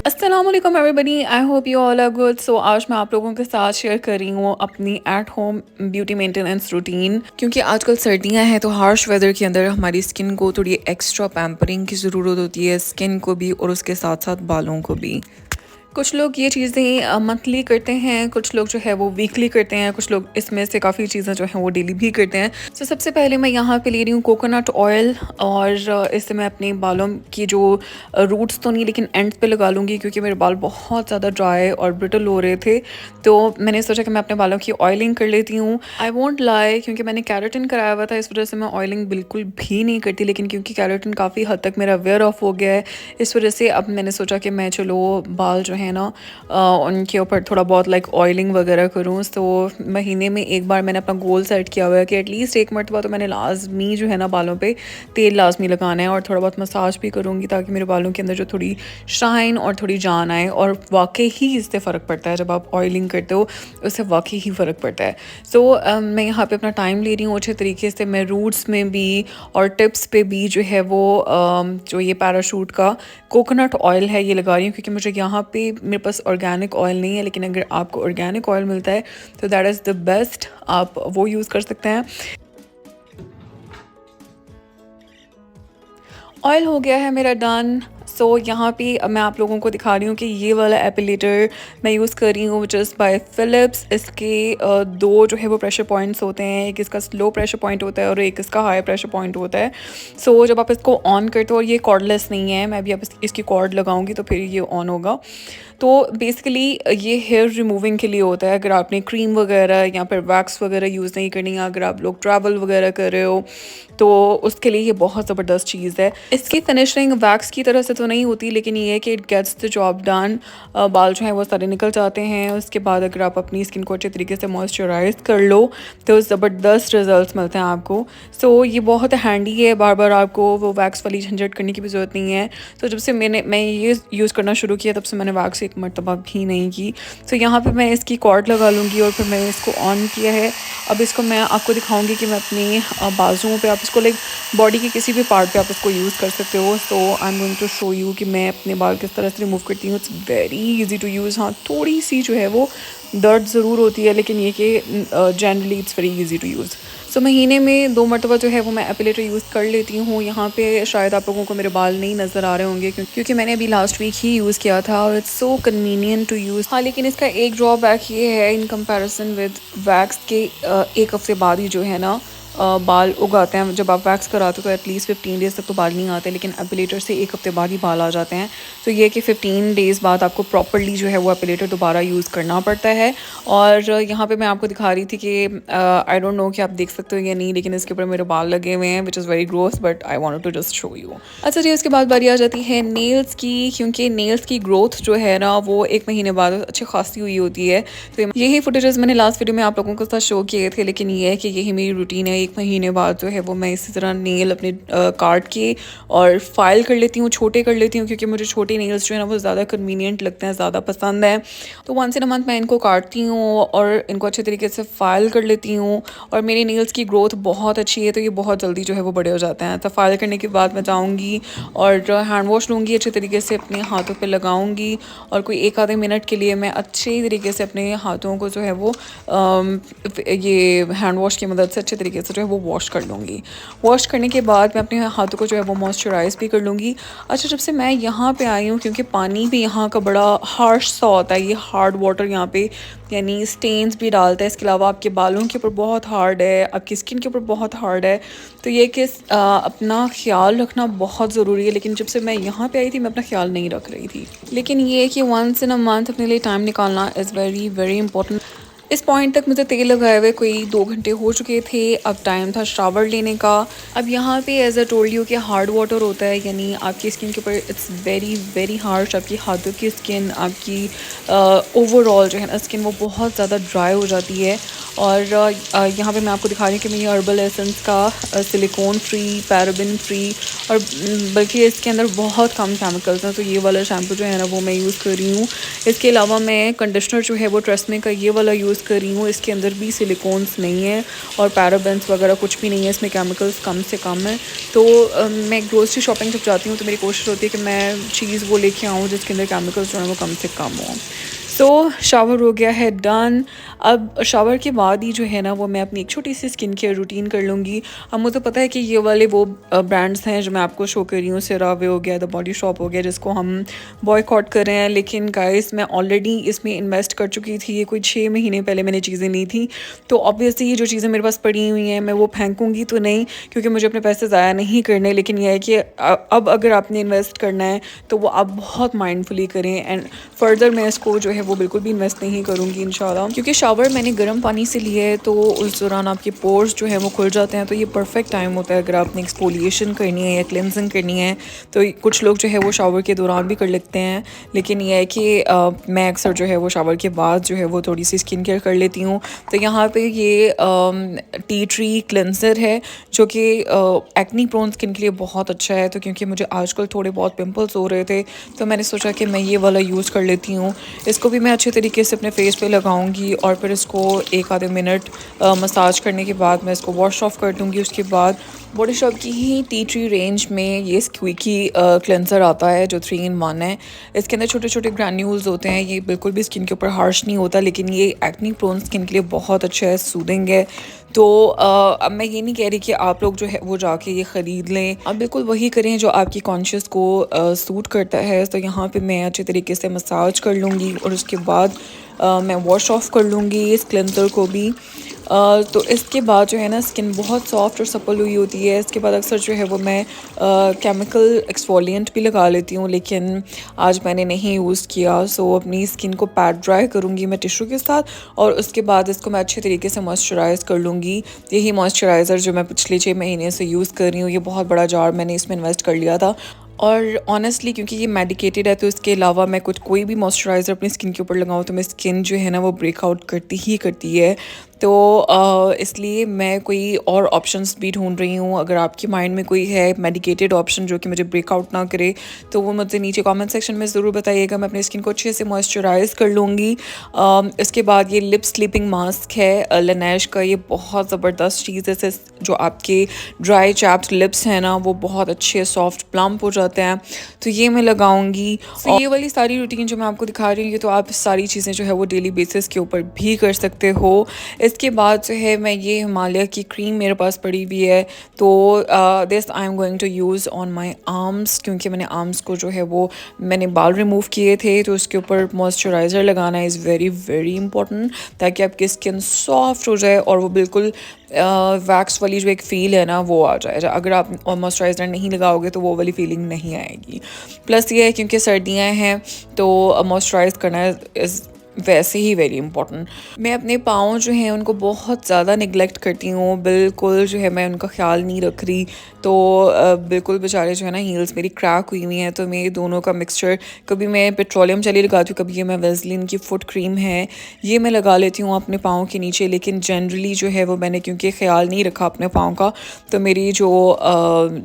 अस्सलामुअलैकुम everybody, I hope you all are good. So आज मैं आप लोगों के साथ शेयर कर रही हूँ अपनी at home beauty maintenance routine. क्योंकि आजकल सर्दियाँ हैं तो हार्श वेदर के अंदर हमारी स्किन को थोड़ी एक्स्ट्रा पैम्परिंग की ज़रूरत होती है, स्किन को भी और उसके साथ साथ बालों को भी। कुछ लोग ये चीज़ें मंथली करते हैं, कुछ लोग जो है वो वीकली करते हैं, कुछ लोग इसमें से काफ़ी चीज़ें जो हैं वो डेली भी करते हैं। तो सबसे पहले मैं यहाँ पे ले रही हूँ कोकोनट ऑयल और इससे मैं अपने बालों की जो रूट्स तो नहीं लेकिन एंड पे लगा लूँगी, क्योंकि मेरे बाल बहुत ज़्यादा ड्राई और ब्रिटल हो रहे थे। तो मैंने सोचा कि मैं अपने बालों की ऑयलिंग कर लेती हूँ। आई वोंट लाई, क्योंकि मैंने कैरेटिन कराया हुआ था, इस वजह से मैं ऑयलिंग बिल्कुल भी नहीं करती। लेकिन क्योंकि कैरेटिन काफ़ी हद तक मेरा वेयर ऑफ हो गया है, इस वजह से अब मैंने सोचा कि मैं चलो बाल जो है ना उनके ऊपर थोड़ा बहुत लाइक ऑयलिंग वगैरह करूँ। तो महीने में एक बार मैंने अपना गोल सेट किया हुआ है कि एटलीस्ट एक मरतबा तो मैंने लाजमी जो है ना बालों पे तेल लाजमी लगाना है और थोड़ा बहुत मसाज भी करूँगी, ताकि मेरे बालों के अंदर जो थोड़ी शाइन और थोड़ी जान आए। और वाकई ही इससे फ़र्क पड़ता है, जब आप ऑयलिंग करते हो उससे वाकई ही फ़र्क पड़ता है। सो मैं यहाँ पे अपना टाइम ले रही हूँ अच्छे तरीके से। मैं रूट्स में भी और टिप्स पे भी जो है वो जो ये पैराशूट का कोकोनट ऑयल है ये लगा रही हूँ, क्योंकि मुझे यहाँ पे मेरे पास ऑर्गेनिक ऑयल नहीं है। लेकिन अगर आपको ऑर्गेनिक ऑयल मिलता है तो दैट इज़ द बेस्ट, आप वो यूज़ कर सकते हैं। ऑयल हो गया है मेरा डन। सो यहाँ पे अब मैं आप लोगों को दिखा रही हूँ कि ये वाला एपिलेटर मैं यूज़ कर रही हूँ, जस्ट बाय फ़िलिप्स। इसके दो जो है वो प्रेशर पॉइंट्स होते हैं, एक इसका स्लो प्रेशर पॉइंट होता है और एक इसका हाई प्रेशर पॉइंट होता है। सो जब आप इसको ऑन करते हो, और ये कॉर्डलेस नहीं है, मैं भी अब इसकी कॉर्ड लगाऊंगी तो फिर ये ऑन होगा। तो बेसिकली ये हेयर रिमूविंग के लिए होता है। अगर आपने क्रीम वगैरह या फिर वैक्स वगैरह यूज़ नहीं करनी है, अगर आप लोग ट्रैवल वगैरह कर रहे हो, तो उसके लिए ये बहुत ज़बरदस्त चीज़ है। इसकी फिनिशिंग वैक्स की तरह से तो नहीं होती, लेकिन ये है कि it gets the job done. बाल जो हैं वो सारे निकल जाते हैं। उसके बाद अगर आप अपनी स्किन को अच्छे तरीके से मॉइस्चराइज कर लो तो ज़बरदस्त रिजल्ट्स मिलते हैं आपको। सो ये बहुत हैंडी है, बार बार आपको वो वैक्स वाली झंझट करने की भी ज़रूरत नहीं है। तो जब से मैं ये यूज़ करना शुरू किया, तब से मैंने वैक्स एक मरतबा भी नहीं की। तो यहाँ पे मैं इसकी कॉर्ड लगा लूँगी और फिर मैंने इसको ऑन किया है। अब इसको मैं आपको दिखाऊंगी कि मैं अपनी बाजुओं पे, आप इसको लाइक बॉडी के किसी भी पार्ट पे आप इसको यूज़ कर सकते हो। So I am going to show you कि मैं अपने बाल किस तरह से रिमूव करती हूँ। It's very easy to use. हाँ, थोड़ी सी जो है वो दर्द ज़रूर होती है, लेकिन ये कि generally it's very easy to use. So महीने में 2 मरतबा जो है वो मैं एपिलेटर यूज़ कर लेती हूँ। यहाँ पे शायद आप लोगों को मेरे बाल नहीं नज़र आ रहे होंगे, क्योंकि मैंने अभी लास्ट वीक ही यूज़ किया था और it's so convenient to use. हाँ, लेकिन इसका एक ड्रॉबैक ये है इन कंपैरिजन विद वैक्स के, एक हफ्ते बाद ही जो है ना बाल उगाते हैं। जब आप वैक्स कराते हो तो एटलीस्ट 15 डेज़ तक तो बाल नहीं आते, लेकिन एपिलेटर से एक हफ्ते बाद ही बाल आ जाते हैं। तो ये कि 15 डेज़ बाद आपको प्रॉपर्ली जो है वो एपिलेटर दोबारा यूज़ करना पड़ता है। और यहाँ पे मैं आपको दिखा रही थी कि आई डोंट नो कि आप देख सकते हो या नहीं, लेकिन इसके ऊपर मेरे बाल लगे हुए हैं, which is very gross, but I wanted to just show you. अच्छा जी, उसके बाद बारी आ जाती है नेल्स की, क्योंकि नेल्स की ग्रोथ जो है ना वो 1 महीने बाद अच्छी खासी हुई होती है। तो यही फुटेजेस मैंने लास्ट वीडियो में आप लोगों के साथ शो किए थे, लेकिन ये है कि यही मेरी रूटीन है। 1 महीने बाद जो है वो मैं इसी तरह नेल अपने काट के और फाइल कर लेती हूँ, छोटे कर लेती हूँ, क्योंकि मुझे छोटे नेल्स जो है ना वो ज़्यादा कन्वीनियंट लगते हैं, ज़्यादा पसंद है। तो वंस इन अ मंथ मैं इनको काटती हूँ और इनको अच्छे तरीके से फाइल कर लेती हूँ। और मेरे नेल्स की ग्रोथ बहुत अच्छी है, तो ये बहुत जल्दी जो है वो बड़े हो जाते हैं। तो फाइल करने के बाद मैं जाऊँगी और हैंड वॉश लूँगी, अच्छे तरीके से अपने हाथों पर लगाऊँगी और कोई 1 आधे मिनट के लिए मैं अच्छे तरीके से अपने हाथों को जो है वो ये हैंड वॉश की मदद से अच्छे तरीके से जो है वो वॉश कर लूँगी। वॉश करने के बाद मैं अपने हाथों को जो है वो मॉइस्चराइज़ भी कर लूँगी। अच्छा, जब से मैं यहाँ पे आई हूँ, क्योंकि पानी भी यहाँ का बड़ा हार्श सा होता है, ये हार्ड वाटर यहाँ पे यानी स्टेन्स भी डालता है। इसके अलावा आपके बालों के ऊपर बहुत हार्ड है, आपकी स्किन के ऊपर बहुत हार्ड है। तो ये कि अपना ख्याल रखना बहुत ज़रूरी है। लेकिन जब से मैं यहाँ पे आई थी मैं अपना ख्याल नहीं रख रही थी। लेकिन ये कि वंस इन अ मंथ अपने लिए टाइम निकालना इज़ वेरी वेरी इंपॉर्टेंट। इस पॉइंट तक मुझे तेल लगाए हुए कोई 2 घंटे हो चुके थे। अब टाइम था शावर लेने का। अब यहाँ पे एज़ अ टोल्ड यू कि हार्ड वाटर होता है, यानी आपकी स्किन के ऊपर इट्स वेरी वेरी हार्श। आपकी हाथों की स्किन, आपकी ओवरऑल जो है ना स्किन, वो बहुत ज़्यादा ड्राई हो जाती है। और यहाँ पे मैं आपको दिखा रही हूँ कि मैं ये हर्बल एसेंस का सिलिकॉन फ्री, पैराबेन फ्री और बल्कि इसके अंदर बहुत कम केमिकल्स हैं। तो ये वाला शैम्पू जो है ना वो मैं यूज़ कर रही हूँ। इसके अलावा मैं कंडीशनर जो है वो ट्रेस्मे का ये वाला यूज़ कर रही हूँ। इसके अंदर भी सिलिकॉन्स नहीं है और पैराबेन्स वगैरह कुछ भी नहीं है, इसमें केमिकल्स कम से कम है। तो मैं ग्रोसरी शॉपिंग जब जाती हूँ तो मेरी कोशिश होती है कि मैं चीज़ वो लेके आऊँ जिसके अंदर केमिकल्स जो है वो कम से कम हो। सो शावर हो गया है डन। अब शावर के बाद ही जो है ना वो मैं अपनी एक छोटी सी स्किन केयर रूटीन कर लूँगी। अब मुझे पता है कि ये वाले वो ब्रांड्स हैं जो मैं आपको शो कर रही हूँ, सेरावे हो गया, द बॉडी शॉप हो गया, जिसको हम बॉयकॉट कर रहे हैं। लेकिन गाइस मैं ऑलरेडी इसमें इन्वेस्ट कर चुकी थी। ये कोई 6 महीने पहले मैंने चीज़ें ली थी। तो ऑब्वियसली ये जो चीज़ें मेरे पास पड़ी हुई हैं मैं वो फेंकूँगी तो नहीं, क्योंकि मुझे अपने पैसे ज़ाया नहीं करने। लेकिन यह है कि अब अगर आपने इन्वेस्ट करना है तो वो आप बहुत माइंडफुली करें। एंड फर्दर मैं इसको जो है वो बिल्कुल भी इन्वेस्ट नहीं करूँगी इंशाल्लाह, क्योंकि शावर मैंने गर्म पानी से लिया है तो उस दौरान आपके पोर्स जो है वो खुल जाते हैं। तो ये परफेक्ट टाइम होता है अगर आपने एक्सफोलिएशन करनी है या क्लेंजिंग करनी है। तो कुछ लोग जो है वो शावर के दौरान भी कर लेते हैं, लेकिन यह है कि मैं अक्सर जो है वो शावर के बाद जो है वो थोड़ी सी स्किन केयर कर लेती हूँ। तो यहाँ पे ये टी ट्री क्लेंजर है जो कि एक्नी प्रोन स्किन के लिए बहुत अच्छा है। तो क्योंकि मुझे आजकल थोड़े बहुत पिंपल्स हो रहे थे तो मैंने सोचा कि मैं ये वाला यूज़ कर लेती हूँ। इसको भी मैं अच्छे तरीके से अपने फेस पे लगाऊंगी और फिर इसको 1 आधे मिनट मसाज करने के बाद मैं इसको वॉश ऑफ कर दूँगी। उसके बाद बॉडी शॉप की ही टी ट्री रेंज में ये स्क्विकी क्लेंजर आता है जो 3 in 1 है। इसके अंदर छोटे छोटे ग्रैन्यूल्स होते हैं। ये बिल्कुल भी स्किन के ऊपर हार्श नहीं होता, लेकिन ये एक्नी प्रोन स्किन के लिए बहुत अच्छा है, सूदिंग है। तो अब मैं ये नहीं कह रही कि आप लोग जो है वो जाके ये ख़रीद लें, आप बिल्कुल वही करें जो आपकी कॉन्शियस को सूट करता है। तो यहाँ पे मैं अच्छे तरीके से मसाज कर लूँगी और उसके बाद मैं वॉश ऑफ कर लूँगी इस क्लेंजर को भी। तो इसके बाद जो है ना स्किन बहुत सॉफ्ट और सपल हुई होती है। इसके बाद अक्सर जो है वो मैं केमिकल एक्सफोलिएंट भी लगा लेती हूँ, लेकिन आज मैंने नहीं यूज़ किया। सो अपनी स्किन को पैड ड्राई करूँगी मैं टिश्यू के साथ और उसके बाद इसको मैं अच्छे तरीके से मॉइस्चराइज़ कर लूँगी। यही मॉइस्चराइज़र जो मैं पिछले 6 महीने से यूज़ कर रही हूँ, ये बहुत बड़ा जार मैंने इसमें इन्वेस्ट कर लिया था। और ऑनेस्टली क्योंकि ये मेडिकेटेड है तो इसके अलावा मैं कोई भी मॉइस्चराइज़र अपनी स्किन के ऊपर लगाऊँ तो मेरी स्किन जो है ना वो ब्रेकआउट करती ही करती है। तो इसलिए मैं कोई और ऑप्शंस भी ढूंढ रही हूँ। अगर आपके माइंड में कोई है मेडिकेटेड ऑप्शन जो कि मुझे ब्रेकआउट ना करे तो वो मुझे नीचे कमेंट सेक्शन में ज़रूर बताइएगा। मैं अपनी स्किन को अच्छे से मॉइस्चराइज़ कर लूँगी। इसके बाद ये लिप स्लीपिंग मास्क है लैनेश का। ये बहुत ज़बरदस्त चीज़ है, इससे जो आपके ड्राई चैप्ड लिप्स हैं ना वो बहुत अच्छे सॉफ्ट प्लम्प हो जाते हैं। तो ये मैं लगाऊंगी। तो ये वाली सारी रूटीन जो मैं आपको दिखा रही हूँ तो आप सारी चीज़ें जो है वो डेली बेसिस के ऊपर भी कर सकते हो। इसके बाद जो है मैं ये हिमालय की क्रीम मेरे पास पड़ी हुई है, तो this I am going to use on my arms, क्योंकि मैंने आर्म्स को जो है वो मैंने बाल रिमूव किए थे। तो उसके ऊपर मॉइस्चराइज़र लगाना इज़ वेरी वेरी इंपॉर्टेंट ताकि आपकी स्किन सॉफ्ट हो जाए और वो बिल्कुल वैक्स वाली जो एक फ़ील है ना वो आ जाए। अगर आप मॉइस्चराइज़र नहीं लगाओगे तो वो वाली फीलिंग नहीं आएगी। प्लस ये है क्योंकि सर्दियाँ हैं तो मॉइस्चराइज़ करना इज़ वैसे ही वेरी इंपॉर्टेंट। मैं अपने पाँव जो हैं उनको बहुत ज़्यादा निगलेक्ट करती हूँ, बिल्कुल जो है मैं उनका ख्याल नहीं रख रही। तो बिल्कुल बेचारे जो है ना हील्स मेरी क्रैक हुई हुई हैं। तो मैं दोनों का मिक्सचर, कभी मैं पेट्रोलियम जेली लगाती हूँ, कभी ये मैं वेज़लिन की फुट क्रीम है ये मैं लगा लेती हूँ अपने पाँव के नीचे। लेकिन जनरली जो है वो मैंने क्योंकि ख्याल नहीं रखा अपने पाँव का, तो मेरी जो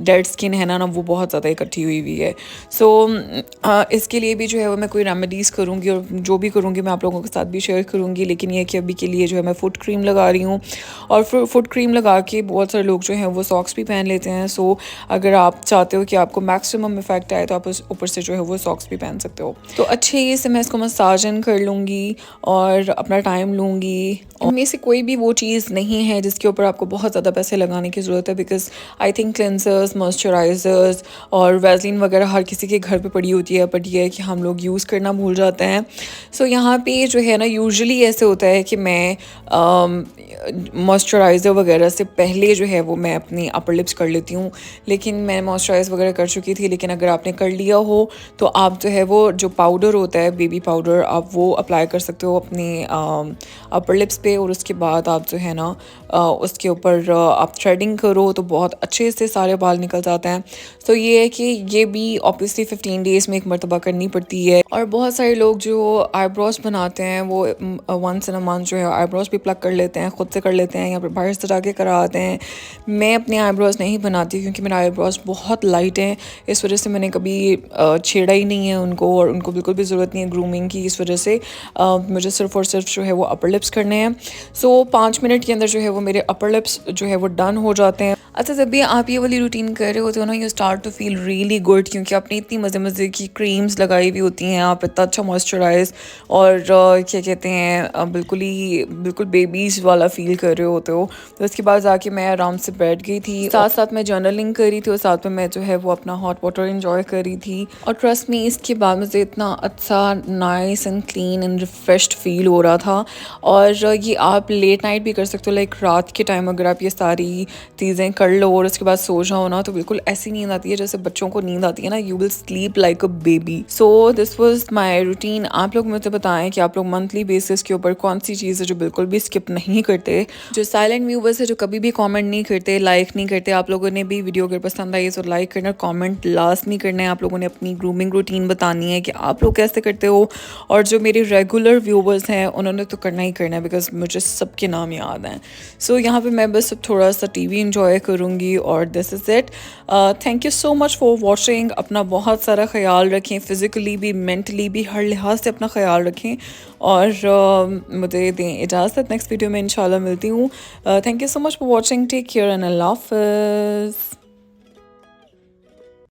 डेड स्किन है ना वो बहुत ज़्यादा इकट्ठी हुई हुई है। सो इसके लिए भी जो है वो मैं कोई रेमेडीज़ करूँगी और जो भी करूँगी मैं आप लोगों के साथ भी शेयर करूँगी। लेकिन ये कि अभी के लिए जो है मैं फुट क्रीम लगा रही हूँ और फिर फुट क्रीम लगा के बहुत सारे लोग जो हैं वो सॉक्स भी पहन लेते हैं। सो अगर आप चाहते हो कि आपको मैक्सिमम इफेक्ट आए तो आप उस ऊपर से जो है वो सॉक्स भी पहन सकते हो। तो अच्छे से मैं इसको मसाजन कर लूँगी और अपना टाइम लूँगी। इनमें से कोई भी वो चीज़ नहीं है जिसके ऊपर आपको बहुत ज़्यादा पैसे लगाने की ज़रूरत है, बिकॉज आई थिंक क्लेंसर्स, मॉइस्चराइज़र्स और वैसलीन वगैरह हर किसी के घर पे पड़ी होती है, बट ये है कि हम लोग यूज़ करना भूल जाते हैं। सो यहाँ पे पे जो है ना यूजुअली ऐसे होता है कि मैं मॉइस्चराइज़र वगैरह से पहले जो है वो मैं अपनी अपर लिप्स कर लेती हूँ, लेकिन मैं मॉइस्चराइज़ वगैरह कर चुकी थी। लेकिन अगर आपने कर लिया हो तो आप जो है वो जो पाउडर होता है बेबी पाउडर, आप वो अप्लाई कर सकते हो अपने अपर लिप्स पे, और उसके बाद आप जो है ना उसके ऊपर आप थ्रेडिंग करो तो बहुत अच्छे से सारे बाल निकल जाते हैं। तो ये है कि ये भी ऑब्वियसली 15 डेज़ में एक मरतबा करनी पड़ती है। और बहुत सारे लोग जो आईब्रोज बनाते हैं वो वंस इन अ मंथ जो है आईब्रोज भी प्लग कर लेते हैं, खुद से कर लेते हैं या फिर बाहर से जाके करा आते हैं। मैं अपने आईब्रोज नहीं बनाती क्योंकि मेरे आईब्रोज बहुत लाइट हैं, इस वजह से मैंने कभी छेड़ा ही नहीं है उनको, और उनको बिल्कुल भी ज़रूरत नहीं है ग्रूमिंग की। इस वजह से मुझे सिर्फ और सिर्फ जो है वो अपर लिप्स करने हैं। सो 5 मिनट के अंदर जो है वो मेरे अपर लिप्स जो है वो डन हो जाते हैं। अच्छा, जब भी आप ये वाली रूटीन कर रहे होते हो ना, you start to feel really good, क्योंकि आपने इतनी मज़े मज़े की क्रीम्स लगाई हुई होती हैं, आप इतना अच्छा मॉइस्चराइज और क्या कहते हैं बिल्कुल बेबीज़ वाला फील कर रहे होते हो। तो उसके बाद जाके मैं आराम से बैठ गई थी, साथ साथ मैं जर्नलिंग करी थी और साथ में मैं जो है वो अपना हॉट वाटर इंजॉय करी थी। और ट्रस्ट मी, इसके बाद मुझे इतना अच्छा nice and clean and refreshed feel हो रहा था। और ये आप लेट नाइट भी कर सकते हो, लाइक रात के टाइम अगर आप ये सारी चीज़ें कर लो और उसके बाद सो जाओ ना, तो बिल्कुल ऐसी नींद आती है जैसे बच्चों को नींद आती है ना, you will sleep like a baby. So this was my routine. आप लोग मुझे बताएं कि आप लोग मंथली बेसिस के ऊपर कौन सी चीज़ है जो बिल्कुल भी स्किप नहीं करते, जो साइलेंट व्यूवर्स है जो कभी भी कमेंट नहीं करते, लाइक नहीं करते। आप लोगों ने भी वीडियो अगर पसंद आई तो लाइक करना, कमेंट लाजमी करना है। आप लोगों ने अपनी ग्रूमिंग रूटीन बतानी है कि आप लोग कैसे करते हो, और जो मेरे रेगुलर व्यूवर्स हैं उन्होंने तो करना ही करना है बिकॉज मुझे सबके नाम याद हैं। सो यहाँ पे मैं बस थोड़ा सा टीवी इंजॉय करूँगी और this is it. Thank you so much for watching. अपना बहुत सारा ख्याल रखें, फ़िज़िकली भी मेंटली भी हर लिहाज से अपना ख्याल रखें, और मुझे दें इजाज़त। नेक्स्ट वीडियो में इंशाल्लाह मिलती हूँ। Thank you so much for watching. Take care and अल्लाह हाफ़िज़।